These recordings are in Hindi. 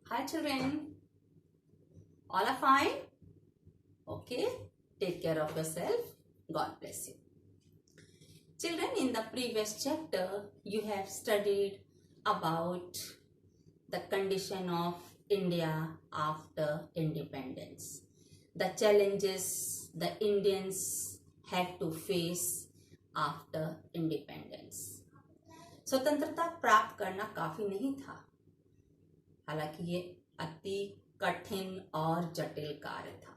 Hi children, all are fine? Okay, take care of yourself. God bless you. Children, in the previous chapter, you have studied about the condition of India after independence. The challenges the Indians had to face after independence. स्वतंत्रता प्राप्त करना काफी नहीं था, हालांकि ये अति कठिन और जटिल कार्य था,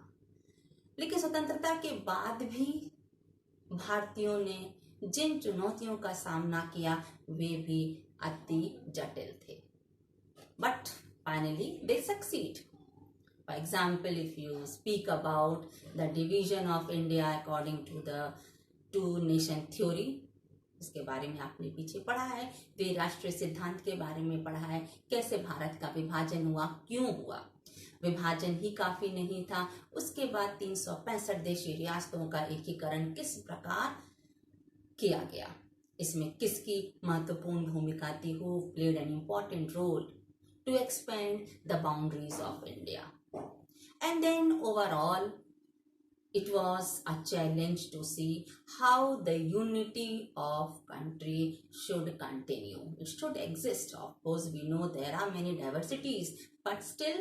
लेकिन स्वतंत्रता के बाद भी भारतीयों ने जिन चुनौतियों का सामना किया वे भी अति जटिल थे, but finally they succeed. For example, if you speak about the division of India according to the two nation theory, इसके बारे में आपने पीछे पढ़ा है. वे राष्ट्रीय सिद्धांत के बारे में पढ़ा है, कैसे भारत का विभाजन हुआ, क्यों हुआ. विभाजन ही काफी नहीं था, उसके बाद 365 देशी रियासतों का एकीकरण किस प्रकार किया गया, इसमें किसकी महत्वपूर्ण भूमिका थी, who played an important role to expand the boundaries of India. And then overall it was a challenge to see how the unity of country should continue. It should exist. Of course, we know there are many diversities, but still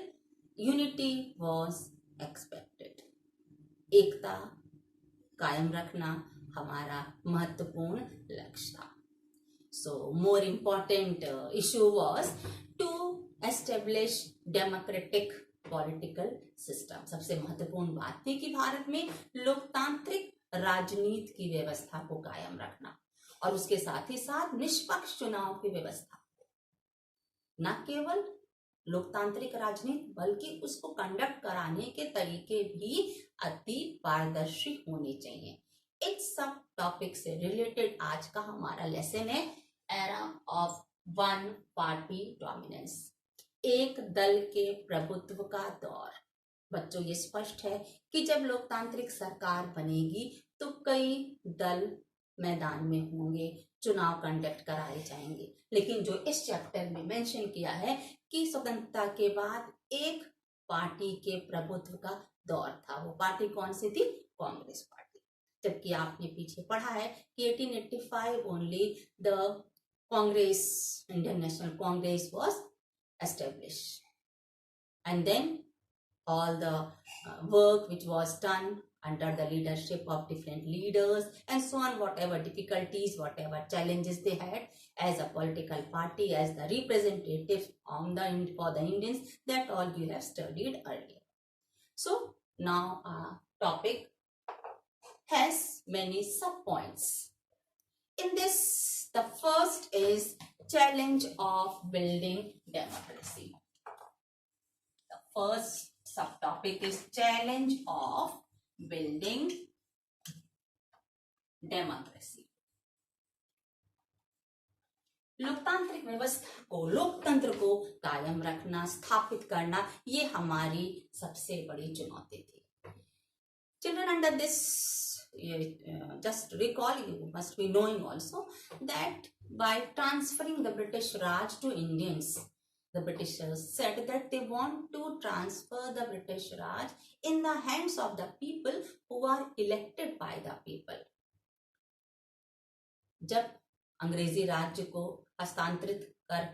unity was expected. एकता कायम रखना हमारा महत्वपूर्ण लक्ष्य था. So more important issue was to establish democratic political system. सबसे महत्वपूर्ण बात थी कि भारत में लोकतांत्रिक राजनीति की व्यवस्था को कायम रखना और उसके साथ ही साथ निष्पक्ष चुनाव की व्यवस्था. न केवल लोकतांत्रिक राजनीति बल्कि उसको कंडक्ट कराने के तरीके भी अति पारदर्शी होने चाहिए. इस सब टॉपिक से रिलेटेड आज का हमारा लेसन है era of one party dominance, एक दल के प्रभुत्व का दौर. बच्चों, ये स्पष्ट है कि जब लोकतांत्रिक सरकार बनेगी तो कई दल मैदान में होंगे, चुनाव कंडक्ट कराए जाएंगे. लेकिन जो इस चैप्टर में मेंशन किया है कि स्वतंत्रता के बाद एक पार्टी के प्रभुत्व का दौर था, वो पार्टी कौन सी थी? कांग्रेस पार्टी. जबकि आपने पीछे पढ़ा है कि 1885 only the Congress, Indian national Congress was established, and then all the work which was done under the leadership of different leaders and so on, whatever difficulties, whatever challenges they had as a political party, as the representative on for the Indians, that all you have studied earlier. So now our topic has many sub points. In this, the first is challenge of building democracy. The first subtopic is challenge of building democracy. लोकतांत्रिक व्यवस्था को, लोकतंत्र को कायम रखना, स्थापित करना, ये हमारी सबसे बड़ी चुनौती थी. Children, under this, just recall, you must be knowing also that by transferring the British Raj to Indians, the Britishers said that they want to transfer the British Raj in the hands of the people who are elected by the people. जब अंग्रेजी राज्य को हस्तांतरित कर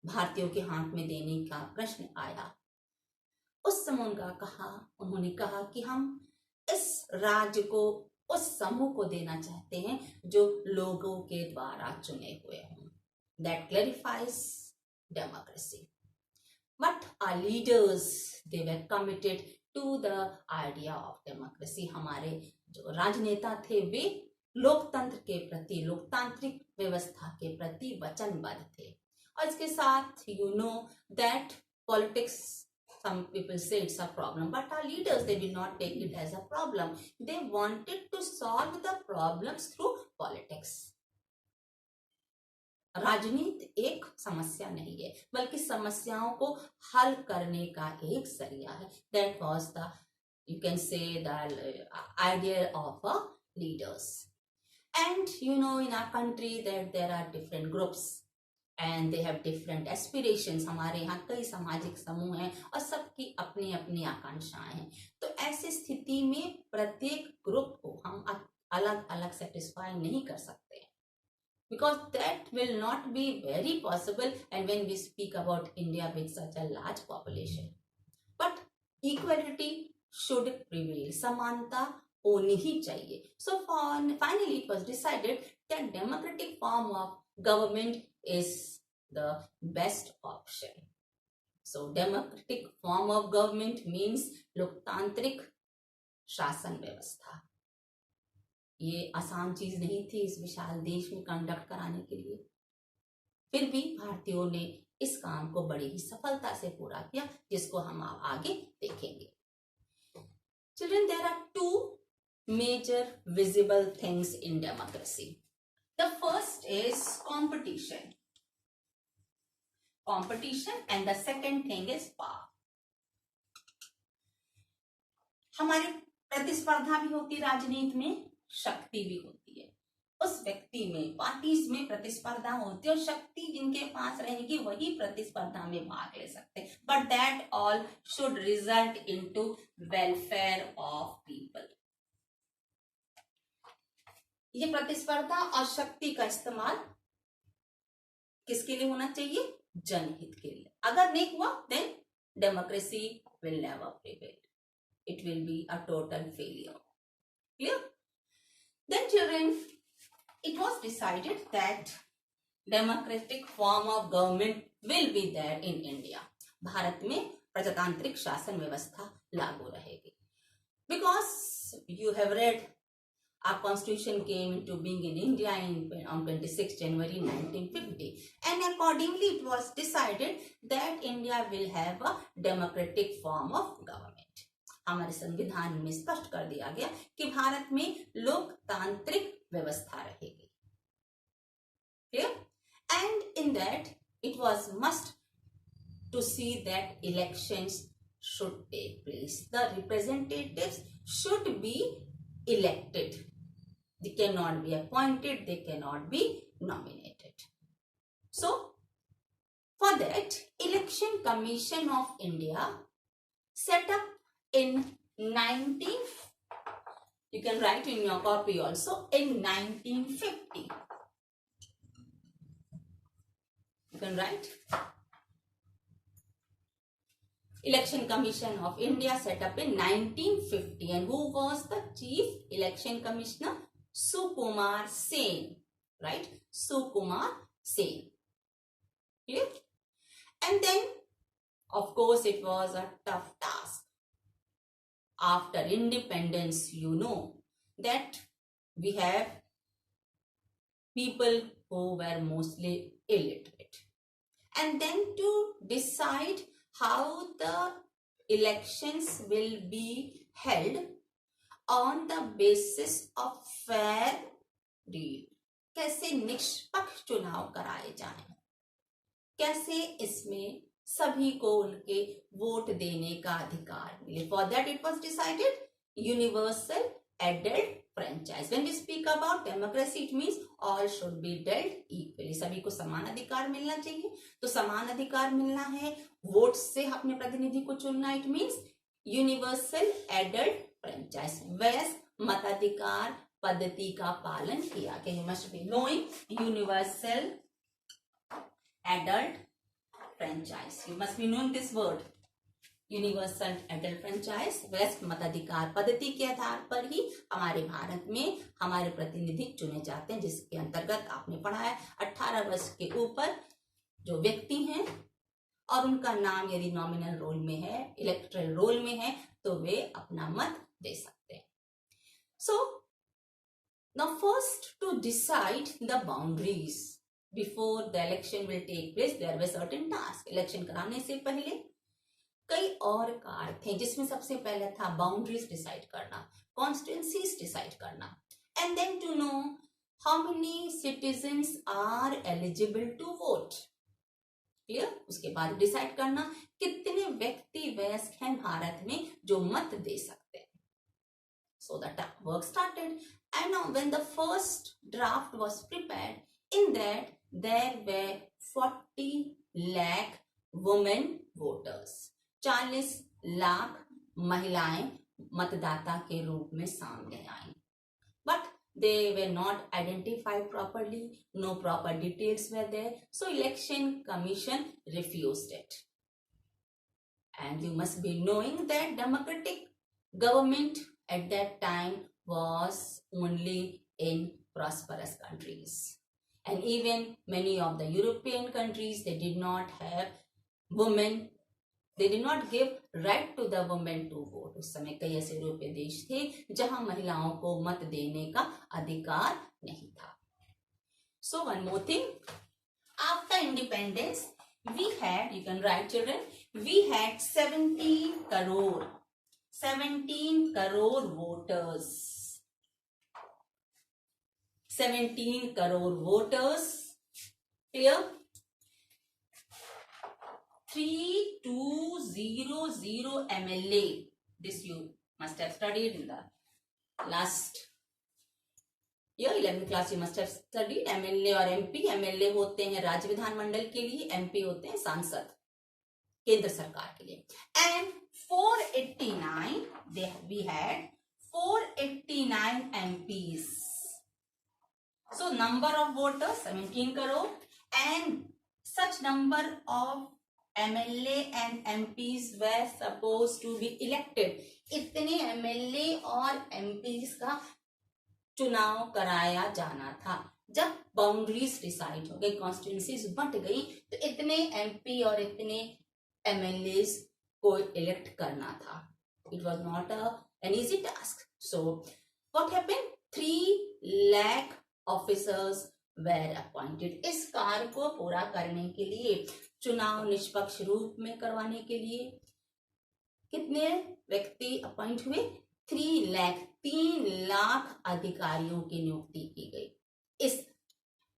भारतीयों के हाथ में देने का प्रश्न आया, उस समय उन्होंने कहा कि हम इस राज्य को उस समूह को देना चाहते हैं जो लोगों के द्वारा चुने हुए हों. That clarifies democracy. But our leaders, they were committed to the idea of democracy. हमारे जो राजनेता थे वे लोकतंत्र के प्रति, लोकतांत्रिक व्यवस्था के प्रति वचनबद्ध थे. और इसके साथ you know that politics, some people say it's a problem, but our leaders, they did not take it as a problem. They wanted to solve the problems through politics. राजनीति एक समस्या नहीं है, बल्कि समस्याओं को हल करने का एक जरिया है. That was the, you can say, the idea of leaders. And you know, in our country that there are different groups. And they have different aspirations. हमारे यहाँ कई सामाजिक समूह हैं और सबकी अपनी अपनी आकांक्षाएं हैं। तो ऐसी स्थिति में प्रत्येक ग्रुप को हम अलग अलग सेटिस्फाई नहीं कर सकते हैं, because that will not be very possible, and when we speak about India with such a large population. But equality should prevail, समानता होनी ही चाहिए. So finally it was decided that democratic form of government is the best option. So democratic form of government means लोकतांत्रिक शासन व्यवस्था. ये आसान चीज नहीं थी इस विशाल देश में कंडक्ट कराने के लिए, फिर भी भारतीयों ने इस काम को बड़ी ही सफलता से पूरा किया, जिसको हम आगे देखेंगे. Children, there are two major visible things in democracy. The first is competition. Competition, and the second thing is power. हमारी प्रतिस्पर्धा भी होती है राजनीति में, शक्ति भी होती है. उस व्यक्ति में, पार्टीज में प्रतिस्पर्धा होती है और शक्ति जिनके पास रहेगी वही प्रतिस्पर्धा में भाग ले सकते हैं. But that all should result into welfare of people. ये प्रतिस्पर्धा और शक्ति का इस्तेमाल किसके लिए होना चाहिए? जनहित के लिए. अगर नहीं हुआ then democracy will never prevail. It will be a total failure. Clear? Then children, it was decided that democratic form of government will be there in India. Bharat में प्रजातांत्रिक शासन व्यवस्था लागू रहेगी. Because you have read our constitution came into being in India on 26 January 1950, and accordingly it was decided that India will have a democratic form of government. हमारे संविधान में स्पष्ट कर दिया गया कि भारत में लोकतांत्रिक व्यवस्था रहेगी. Clear? And in that it was must to see that elections should take place. The representatives should be elected. They cannot be appointed, they cannot be nominated. So for that, Election Commission of India set up in 19, you can write in your copy also, in 1950. You can write. Election Commission of India set up in 1950, and who was the Chief Election Commissioner? Sukumar Sen, right? Sukumar Sen. Clear? And then, of course, it was a tough task. After independence, you know that we have people who were mostly illiterate. And then to decide how the elections will be held on the basis of fair deal. कैसे निष्पक्ष चुनाव कराए जाएं, कैसे इसमें सभी को उनके वोट देने का अधिकार मिले. For that it was decided universal adult franchise. When we speak about democracy it means all should be dealt equally. सभी को समान अधिकार मिलना चाहिए. तो समान अधिकार मिलना है, वोट से अपने प्रतिनिधि को चुनना. It means universal adult franchise. वयस्क मताधिकार पद्धति का पालन किया गया. You must be knowing universal adult franchise. You must be knowing this word. Universal adult franchise. वयस्क मताधिकार पद्धति के आधार पर ही हमारे भारत में हमारे प्रतिनिधि चुने जाते हैं, जिसके अंतर्गत आपने पढ़ा है 18 वर्ष के ऊपर जो व्यक्ति हैं और उनका नाम यदि नॉमिनल रोल में है, इलेक्टोरल रोल में है, तो वे अपना मत दे सकते हैं. So now first to decide the boundaries before the election will take place, there were certain tasks. Election कराने से पहले कई और कार्य थे, जिसमें सबसे पहले था बाउंड्रीज डिसाइड करना, कॉन्स्टिट्यूएंसीज डिसाइड करना, and then to know how many citizens are eligible to vote. Clear? उसके बाद डिसाइड करना कितने व्यक्ति वयस्क हैं भारत में जो मत दे सकते हैं. So the work started, and now when the first draft was prepared, in that there were 40 lakh women voters. 40 lakh महिलाएं मतदाता के रूप में सामने आई. But they were not identified properly. No proper details were there. So election commission refused it. And you must be knowing that democratic government at that time was only in prosperous countries. And even many of the European countries, they did not have women. They did not give right to the women to vote. उस समय कई ऐसे यूरोपीय देश थे जहां महिलाओं को मत देने का अधिकार नहीं था. So one more thing, after independence we had, you can write children, we had 17 crore voters. 17 crore voters. Clear? 3200 MLA. This you must have studied in the last year, 11th class you must have studied. MLA और MP. MLA होते हैं राज्य विधानमंडल के लिए, MP होते हैं सांसद केंद्र सरकार के लिए. And 489, we had 489 MPs. So number of voters 17 crore and such number of MLA and MPs were supposed to be elected. इतने MLA और MPs का चुनाव कराया जाना था. जब बाउंड्रीज डिसाइड हो गई, कॉन्स्टिट्यूंसीज बंट गई, तो इतने MP और इतने MLAs को इलेक्ट करना था. It was not an easy task. So what happened? 3 lakh officers were appointed. इस कार्य को पूरा करने के लिए, चुनाव निष्पक्ष रूप में करवाने के लिए कितने व्यक्ति अपॉइंट हुए? 3 लाख अधिकारियों की नियुक्ति की गई इस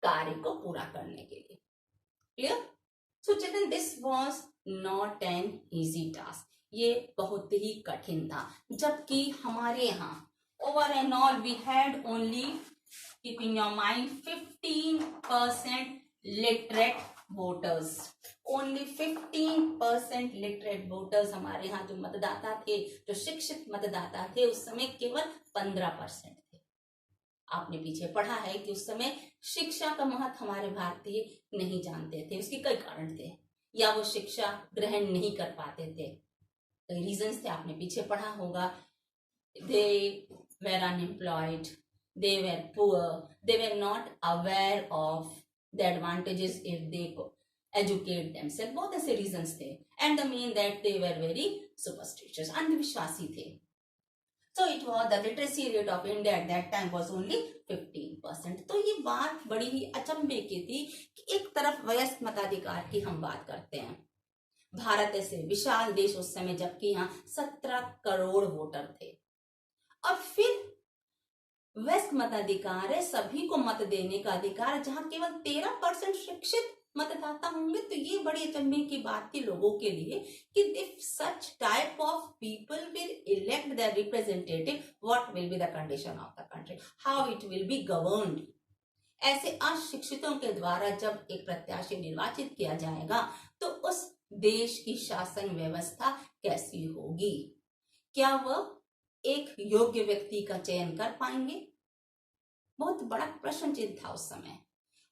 कार्य को पूरा करने के लिए. Clear? So children, this was not an easy task. ये बहुत ही कठिन था. जबकि हमारे यहाँ over and all we had only, keeping your mind, 15% literate voters. Only 15% literate voters. हमारे यहाँ जो मतदाता थे, जो शिक्षित मतदाता थे, उस समय केवल 15% थे. आपने पीछे पढ़ा है कि उस समय शिक्षा का महत्व हमारे भारतीय नहीं जानते थे. उसके कई कारण थे, या वो शिक्षा ग्रहण नहीं कर पाते थे. कई रीजंस थे, आपने पीछे पढ़ा होगा. They were unemployed, they were poor, they were not aware of the advantages if they educate themselves. बहुत ऐसे reasons थे. And the main that they were very superstitious, अंधविश्वासी थे. So it was, the literacy rate of India at that time was only 15%. तो ये बात बड़ी ही अचंभे की थी कि एक तरफ वयस्क मताधिकार की हम बात करते हैं. भारत ऐसे विशाल देश उस समय, जबकि यहाँ 17 करोड़ वोटर थे. और फिर वयस्क मताधिकार है, सभी को मत देने का अधिकार, जहां केवल 13% शिक्षित मतदाता होंगे. तो ये बड़ी अचंभे की बात थी लोगों के लिए कि if such type of people will elect the representative, what will be the condition of the country, how it will be governed. ऐसे अशिक्षितों के द्वारा जब एक प्रत्याशी निर्वाचित किया जाएगा, तो उस देश की शासन व्यवस्था कैसी होगी? क्या वह एक योग्य व्यक्ति का चयन कर पाएंगे? बहुत बड़ा प्रश्न चिन्ह था उस समय.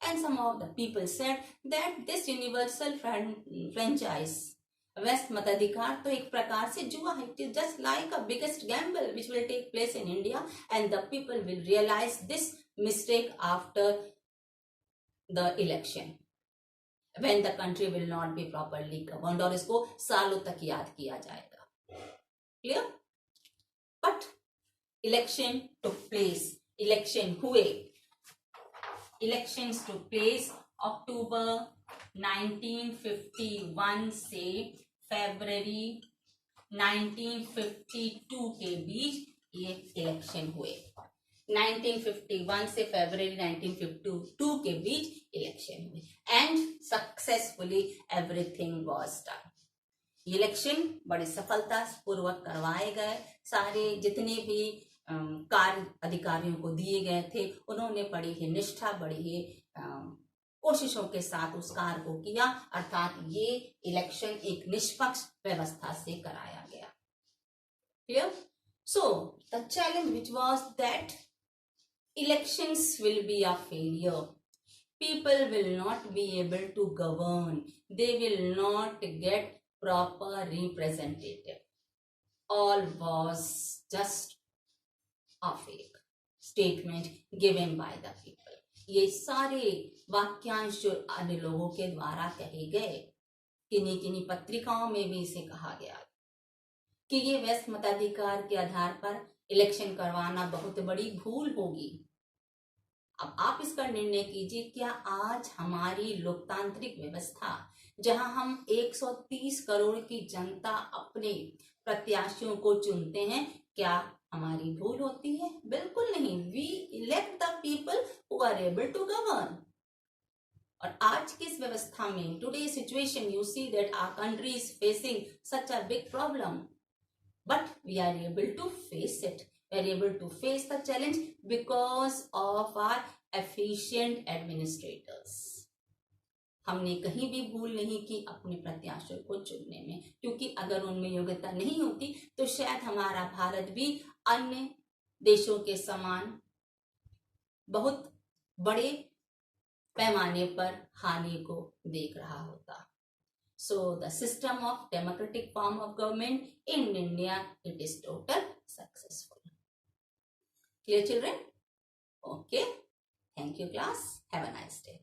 And some of the people said that this universal franchise, वयस्क मताधिकार तो एक प्रकार से जुआ है. It is just like a biggest gamble which will take place in India, and the people will realise this mistake after the election, when the country will not be properly governed. और इसको सालों तक याद किया जाएगा. Clear? But election took place. Election हुए. Elections took place अक्टूबर 1951 से फरवरी 1952 के बीच ये इलेक्शन हुए. 1951 से फरवरी 1952 के बीच इलेक्शन हुए. And successfully everything was done. Election बड़ी सफलता पूर्वक करवाए गए. सारे जितने भी कार्य अधिकारियों को दिए गए थे, उन्होंने बड़ी ही निष्ठा, बड़ी ही कोशिशों के साथ उस कार्य को किया, अर्थात ये इलेक्शन एक निष्पक्ष व्यवस्था से कराया गया। Clear? So the challenge which was that elections will be a failure. People will not be able to govern. They will not get proper representative. All was just a fake statement given by the people. ये सारे वाक्यांश जो अन्य लोगों के द्वारा कहे गए, किन्हीं किन्हीं पत्रिकाओं में भी इसे कहा गया कि ये वैध मताधिकार के आधार पर इलेक्शन करवाना बहुत बड़ी भूल होगी। अब आप इसका निर्णय कीजिए, क्या आज हमारी लोकतांत्रिक व्यवस्था, जहां हम 130 करोड़ की जनता अपने प्रत्याशियों को चुनते हैं, क्या हमारी भूल होती है? बिल्कुल नहीं। We elect the people who are able to govern. और आज की इस व्यवस्था में, today situation, you see that our country is facing such a big problem, but we are able to face it. We are able to face the challenge because of our efficient administrators. हमने कहीं भी भूल नहीं की अपने प्रत्याशियों को चुनने में, क्योंकि अगर उनमें योग्यता नहीं होती तो शायद हमारा भारत भी अन्य देशों के समान बहुत बड़े पैमाने पर हानि को देख रहा होता। So the system of democratic form of government in India, it is total successful. Clear, children? Okay. Thank you, class. Have a nice day.